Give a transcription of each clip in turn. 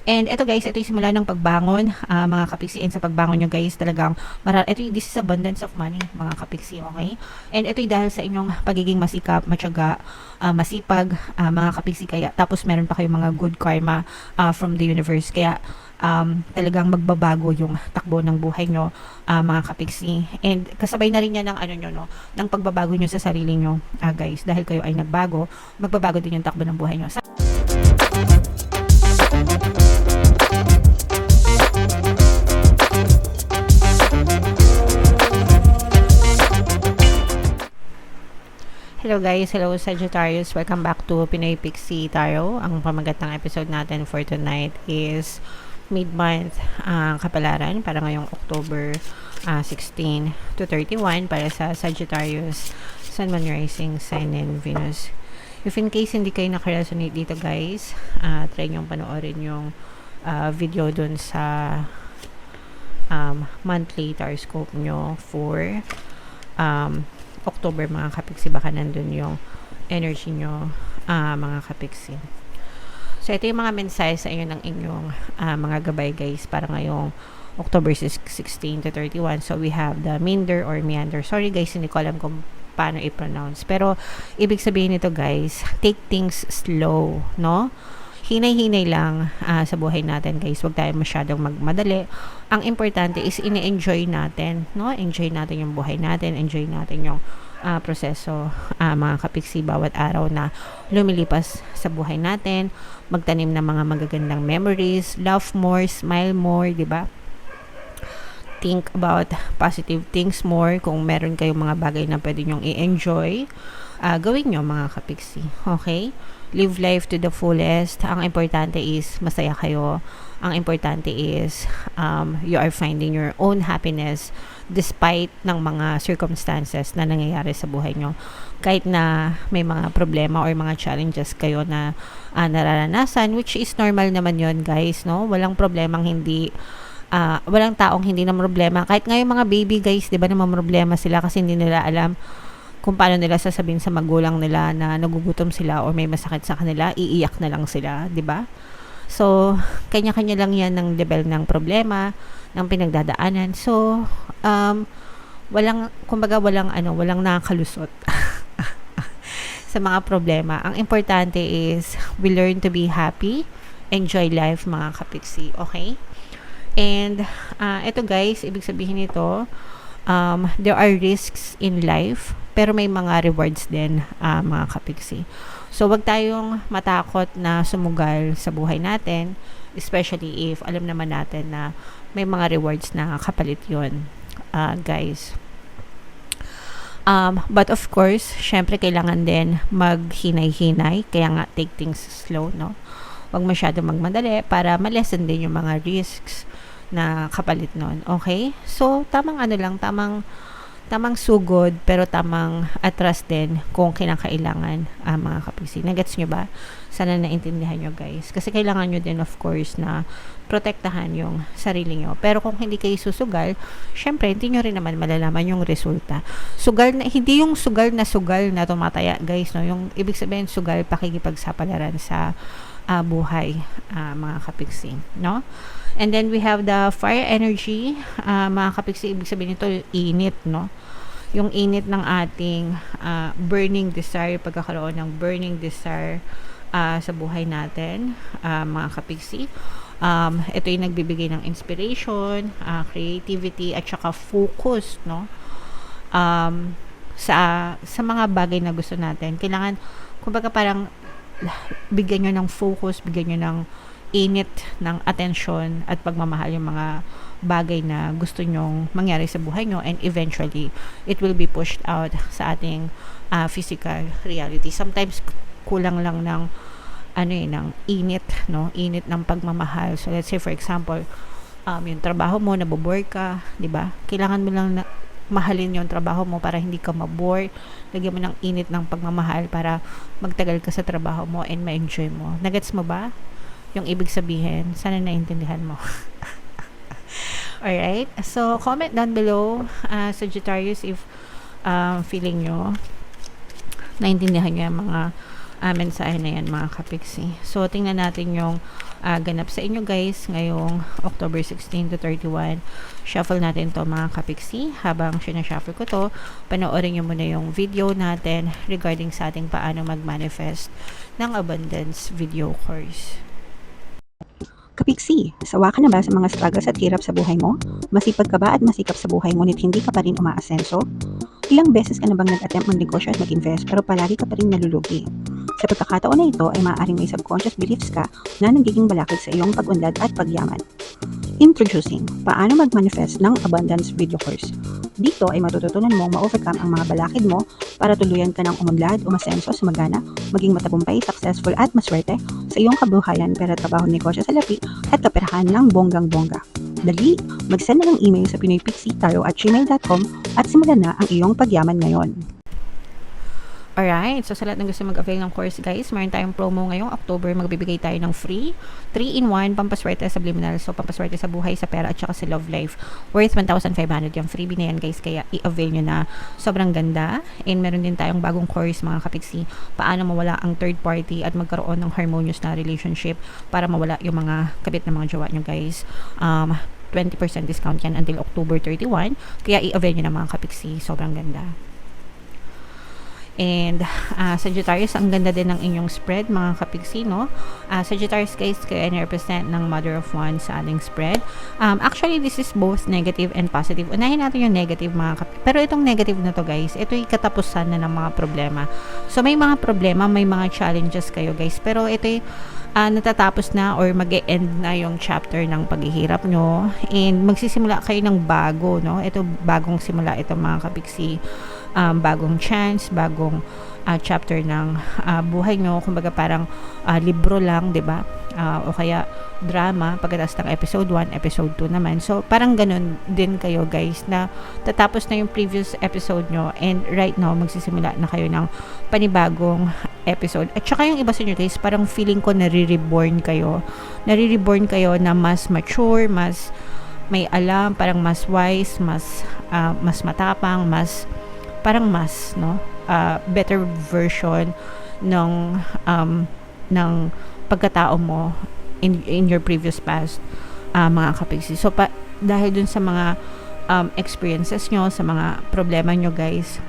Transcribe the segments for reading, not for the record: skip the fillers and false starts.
And ito guys, ito yung simula ng pagbangon, mga kapiksi. And sa pagbangon nyo guys, talagang this is abundance of money, mga kapiksi, okay? And ito yung dahil sa inyong pagiging masikap, matyaga, masipag, mga kapiksi. Kaya, tapos meron pa kayong mga good karma from the universe. Kaya, talagang magbabago yung takbo ng buhay nyo, mga kapiksi. And kasabay na rin yan ng ng pagbabago nyo sa sarili nyo, guys. Dahil kayo ay nagbago, magbabago din yung takbo ng buhay nyo. Hello guys, hello Sagittarius. Welcome back to Pinoy Pixie Tarot. Ang pamagat ng episode natin for tonight is mid-month kapalaran para ngayong October 16 to 31 para sa Sagittarius, Sun, Moon, Rising, Sign, and Venus. If in case hindi kayo nakaresonate dito guys, try nyo panoorin yung video dun sa monthly horoscope nyo for October, mga kapiksi. Baka nandun yung energy nyo, mga kapiksi. So, ito yung mga mensahe sa inyo ng inyong mga gabay guys para ngayong October 16 to 31. So, we have the meander or meander. Sorry guys, hindi ko alam kung paano i-pronounce. Pero, ibig sabihin nito guys, take things slow, no? Hinay-hinay lang sa buhay natin guys. Huwag tayo masyadong magmadali. Ang importante is ini-enjoy natin, no? Enjoy natin yung buhay natin, enjoy natin yung proseso, mga kapiksi, bawat araw na lumilipas sa buhay natin. Magtanim ng mga magagandang memories, laugh more, smile more, di ba? Think about positive things more. Kung meron kayong mga bagay na pwede nyong i-enjoy, gawin nyo, mga kapiksi. Okay? Live life to the fullest. Ang importante is masaya kayo. Ang importante is you are finding your own happiness despite ng mga circumstances na nangyayari sa buhay nyo. Kahit na may mga problema or mga challenges kayo na nararanasan, which is normal naman yon guys, no? Walang problemang hindi walang taong hindi na problema. Kahit ngayon mga baby guys, di ba naman problema sila kasi hindi nila alam kung paano nila sasabihin sa magulang nila na nagugutom sila or may masakit sa kanila, iiyak na lang sila, 'di ba? So, kanya-kanya lang 'yan ng level ng problema, ng pinagdadaanan. So, walang nakakalusot sa mga problema. Ang importante is we learn to be happy, enjoy life, mga kapiksi, okay? And ito guys, ibig sabihin nito, there are risks in life, pero may mga rewards din, mga kapiksi. So, wag tayong matakot na sumugal sa buhay natin, especially if alam naman natin na may mga rewards na kapalit yun, guys. But of course, syempre kailangan din maghinay-hinay, kaya nga take things slow, no? Wag masyado magmadali para ma-lessen din yung mga risks na kapalit nun. Okay? So, tamang tamang sugod, pero tamang atras din kung kinakailangan, mga kapisi. Nagets nyo ba? Sana naintindihan nyo guys. Kasi kailangan nyo din of course na protektahan yung sarili nyo. Pero kung hindi kayo susugal, syempre hindi nyo rin naman malalaman yung resulta. Hindi yung sugal na tumataya guys, no? Yung ibig sabihin sugal, pakikipagsapalaran sa buhay, mga kapiksi, no? And then we have the fire energy, mga kapiksi, ibig sabihin nito init, no? Yung init ng ating burning desire, pagkakaroon ng burning desire sa buhay natin, mga kapiksi. Ito yung nagbibigay ng inspiration, creativity, at saka focus, no? Sa mga bagay na gusto natin. Kailangan, kumbaga parang bigyan nyo ng focus, bigyan nyo ng init ng atensyon at pagmamahal yung mga bagay na gusto nyong mangyari sa buhay nyo, and eventually it will be pushed out sa ating physical reality. Sometimes kulang lang ng ng init, no? Init ng pagmamahal. So let's say for example, yung trabaho mo, nabobore ka, 'di ba? Kailangan mo lang na mahalin yung trabaho mo para hindi ka mabore. Lagyan mo ng init ng pagmamahal para magtagal ka sa trabaho mo and ma-enjoy mo. Nagets mo ba yung ibig sabihin? Sana naintindihan mo. Alright? So, comment down below, Sagittarius, if feeling nyo naintindihan nyo yung mga mensahe na yan, mga kapiksi. So, tingnan natin yung ganap sa inyo guys ngayong October 16 to 31. Shuffle natin to mga kapiksi. Habang sinashuffle ko to, panoorin nyo muna yung video natin regarding sa ating paano mag-manifest ng abundance video course. Kapiksi, sawa ka na ba sa mga struggles at hirap sa buhay mo? Masipag ka ba at masikap sa buhay ngunit hindi ka pa rin umaasenso? Ilang beses ka na bang nag-attempt mag-negosyo at mag-invest pero palagi ka pa rin nalulugi? Sa pagkakataon na ito ay maaaring may subconscious beliefs ka na nagiging balakid sa iyong pag-unlad at pagyaman. Introducing, paano mag-manifest ng abundance video course. Dito ay matututunan mong ma-overcome ang mga balakid mo para tuluyan ka ng umunlad, umasenso, sumagana, maging matagumpay, successful at maswerte sa iyong kabuhayan, pera, trabaho, negosyo, salapi at kaperahan ng bonggang-bongga. Dali, mag-send na ng email sa pinoypixitaro@gmail.com at simulan na ang iyong pagyaman ngayon. Alright, so sa lahat ng gusto mag-avail ng course guys, meron tayong promo ngayong October. Magbibigay tayo ng free 3-in-1 pampaswerte sa subliminal. So pampaswerte sa buhay, sa pera at saka sa love life. Worth 1,500 yung freebie na yan guys. Kaya i-avail nyo na. Sobrang ganda. And meron din tayong bagong course mga kapiksi. Paano mawala ang third party at magkaroon ng harmonious na relationship para mawala yung mga kabit ng mga jowa nyo guys. 20% discount yan until October 31. Kaya i-avail nyo na mga kapiksi. Sobrang ganda. And Sagittarius, ang ganda din ng inyong spread mga kapiksi, no? Sagittarius guys, kayo ay represent ng Mother of Wands sa ating spread. Actually, this is both negative and positive. Unahin natin yung negative mga kapiksi. Pero itong negative na to guys, ito yung katapusan na ng mga problema. So may mga problema, may mga challenges kayo guys. Pero ito yung natatapos na or mag-e-end na yung chapter ng paghihirap nyo. And magsisimula kayo ng bago, no? Ito bagong simula ito mga kapiksi. Bagong chance, bagong chapter ng buhay nyo. Kumbaga parang libro lang, 'di ba? O kaya drama pagkatapos ng episode 1, episode 2 naman. So parang ganun din kayo guys na tatapos na yung previous episode nyo and right now magsisimula na kayo ng panibagong episode. At saka yung iba sa inyo guys, parang feeling ko nare-reborn kayo. Nare-reborn kayo na mas mature, mas may alam, parang mas wise, mas matapang, parang mas better version ng pagkatao mo in your previous past mga kapiksi. So dahil dun sa mga experiences nyo, sa mga problema nyo guys,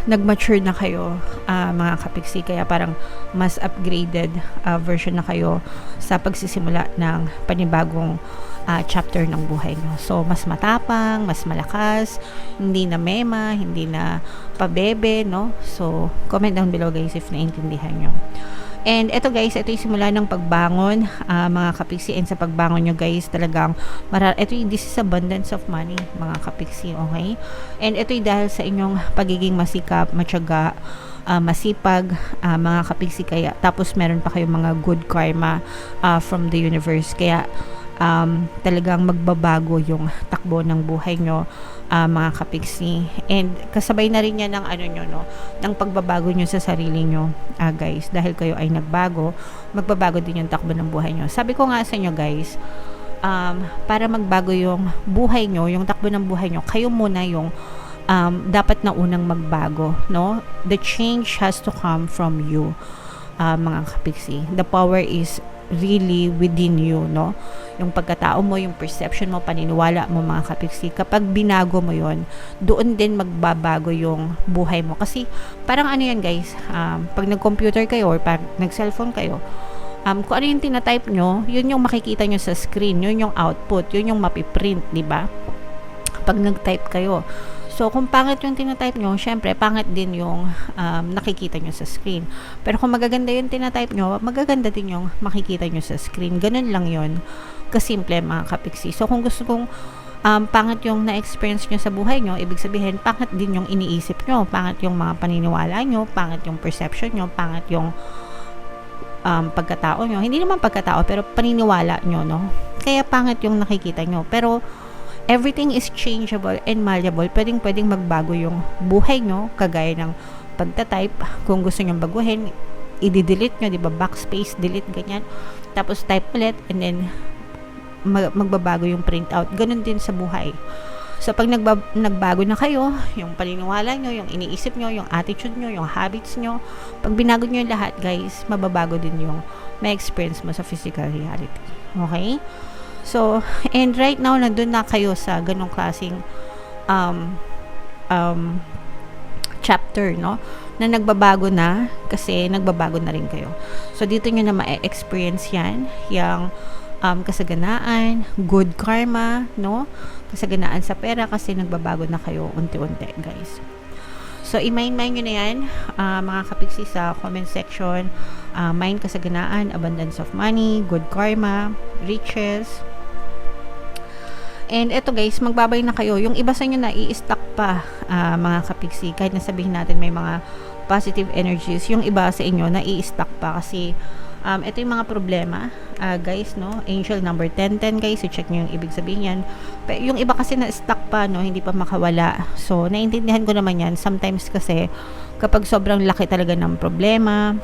nag-mature na kayo mga kapiksi, kaya parang mas upgraded version na kayo sa pagsisimula ng panibagong chapter ng buhay nyo. So mas matapang, mas malakas, hindi na mema, hindi na pabebe, no? So comment down below guys if naintindihan nyo. And ito guys, ito yung simula ng pagbangon mga kapiksi. And sa pagbangon nyo guys, talagang this is abundance of money mga kapiksi, okay? And ito yung dahil sa inyong pagiging masikap, matyaga, masipag mga kapiksi, kaya tapos meron pa kayong mga good karma from the universe, kaya talagang magbabago yung takbo ng buhay nyo mga kapiksi. And kasabay na rin yan ng ng pagbabago nyo sa sarili nyo guys, dahil kayo ay nagbago, magbabago din yung takbo ng buhay nyo. Sabi ko nga sa inyo guys, para magbago yung buhay nyo, yung takbo ng buhay nyo, kayo muna yung dapat na unang magbago, no? The change has to come from you mga kapiksi. The power is really within you, no? Yung pagkatao mo, yung perception mo, paniniwala mo mga kapiksi, kapag binago mo yon, doon din magbabago yung buhay mo. Kasi parang yan guys, pag nag-computer kayo or pag nag-cellphone kayo, kung ano yung tinatype nyo, yun yung makikita nyo sa screen, yun yung output, yun yung mapiprint, di ba? Pag nag-type kayo. So, kung pangit yung tinatype nyo, syempre, pangit din yung nakikita nyo sa screen. Pero kung magaganda yung tinatype nyo, magaganda din yung makikita nyo sa screen. Ganun lang yun. Kasimple mga kapiksi. So, kung gusto kong pangit yung na-experience nyo sa buhay nyo, ibig sabihin, pangit din yung iniisip nyo, pangit yung mga paniniwala nyo, pangit yung perception nyo, pangit yung pagkatao nyo. Hindi naman pagkatao, pero paniniwala nyo, no? Kaya pangit yung nakikita nyo. Pero, everything is changeable and malleable. Pwedeng magbago yung buhay nyo, kagaya ng pagta-type. Kung gusto nyo baguhin, i-delete nyo, di ba? Backspace, delete, ganyan. Tapos type ulit, and then magbabago yung printout. Ganun din sa buhay. So, pag nagbago na kayo, yung paniniwala nyo, yung iniisip nyo, yung attitude nyo, yung habits nyo, pag binago nyo yung lahat, guys, mababago din yung may experience mo sa physical reality. Okay? So, and right now, nandun na kayo sa ganong klaseng chapter, no? Na nagbabago na kasi nagbabago na rin kayo. So, dito nyo na ma-experience yan, yung kasaganaan, good karma, no? Kasaganaan sa pera kasi nagbabago na kayo unti-unti, guys. So, i-mind nyo na yan, mga kapiksi sa comment section. Mind kasaganaan, abundance of money, good karma, riches. And eto guys, magbabay na kayo. Yung iba sa inyo na i-stuck pa, mga kapiksi, kahit na sabihin natin may mga positive energies, yung iba sa inyo na i-stuck pa kasi ito yung mga problema, guys, no? Angel number 1010, guys, i-check nyo yung ibig sabihin yan. Yung iba kasi na stuck pa, no? Hindi pa makawala. So, naiintindihan ko naman yan. Sometimes kasi, kapag sobrang laki talaga ng problema,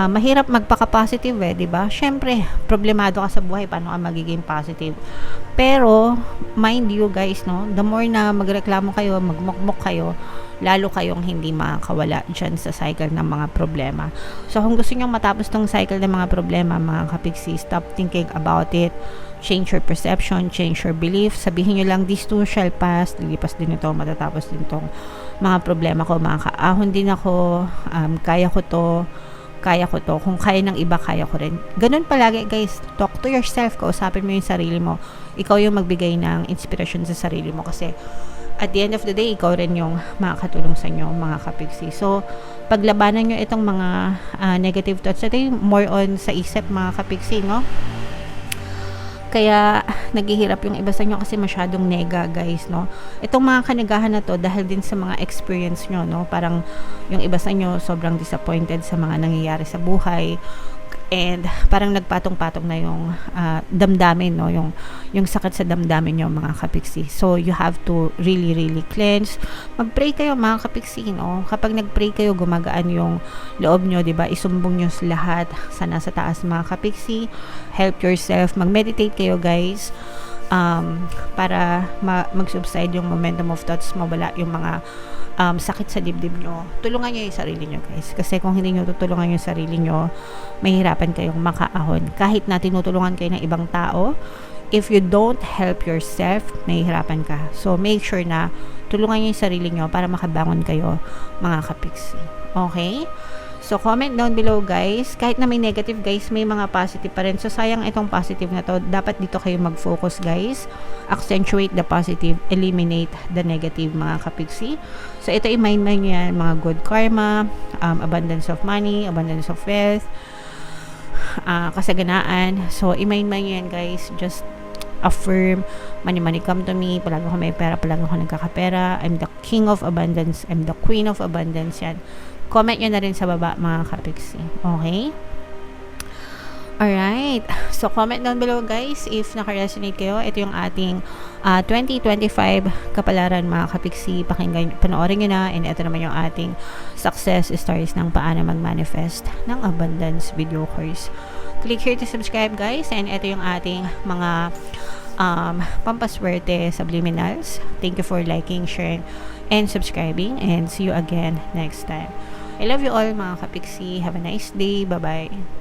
mahirap magpaka-positive diba? Syempre, problemado ka sa buhay, paano ka magiging positive? Pero, mind you guys, no? The more na magreklamo kayo, magmukmuk kayo, lalo kayong hindi makakawala dyan sa cycle ng mga problema. So, kung gusto nyo matapos tong cycle ng mga problema, mga kapiksi, stop thinking about it, change your perception, change your belief, sabihin nyo lang, this too shall pass, lilipas din ito, matatapos din tong mga problema ko, makakaahon din ako, kaya ko to, kung kaya ng iba, kaya ko rin. Ganun palagi guys, talk to yourself, kausapin mo yung sarili mo, ikaw yung magbigay ng inspirasyon sa sarili mo kasi at the end of the day, ikaw rin yung makakatulong sa inyo, mga kapiksi. So, paglabanan nyo itong mga negative thoughts, ito yung more on sa isip, mga kapiksi, no? Kaya, naghihirap yung iba sa inyo kasi masyadong nega, guys, no? Itong mga kanagahan na to, dahil din sa mga experience nyo, no? Parang, yung iba sa inyo, sobrang disappointed sa mga nangyayari sa buhay. And parang nagpatong-patong na yung damdamin, no? Yung sakit sa damdamin nyo, mga kapiksi. So, you have to really, really cleanse. Mag-pray kayo, mga kapiksi, no? Kapag nag-pray kayo, gumagaan yung loob nyo, diba? Isumbong nyo sa lahat sa nasa taas, mga kapiksi. Help yourself. Mag-meditate kayo, guys. Para mag-subside yung momentum of thoughts, mawala yung mga sakit sa dibdib nyo. Tulungan nyo yung sarili nyo, guys. Kasi kung hindi nyo tutulungan yung sarili nyo, mahirapan kayong makaahon. Kahit na tinutulungan kayo ng ibang tao, if you don't help yourself, mahihirapan ka. So, make sure na tulungan nyo yung sarili nyo para makabangon kayo, mga kapiksi. Okay? So, comment down below, guys. Kahit na may negative, guys, may mga positive pa rin. So, sayang itong positive na to. Dapat dito kayo mag-focus, guys. Accentuate the positive, eliminate the negative, mga kapiksi. So, ito i-mind nyo yan, mga good karma, abundance of money, abundance of wealth, kasaganaan. So, i-mind nyo yan, guys. Just affirm, money come to me, palagi ako may pera, palagi ako nagkakapera, I'm the king of abundance, I'm the queen of abundance, yan. Comment nyo na rin sa baba, mga kapiksi. Okay? Alright. So, comment down below, guys, if naka-resonate kayo. Ito yung ating 2025 kapalaran, mga kapiksi. Pakinggan, panoorin nyo na. And ito naman yung ating success stories ng paano mag-manifest ng abundance video course. Click here to subscribe, guys. And ito yung ating mga pampaswerte subliminals. Thank you for liking, sharing, and subscribing. And see you again next time. I love you all, mga kapiksi. Have a nice day. Bye-bye.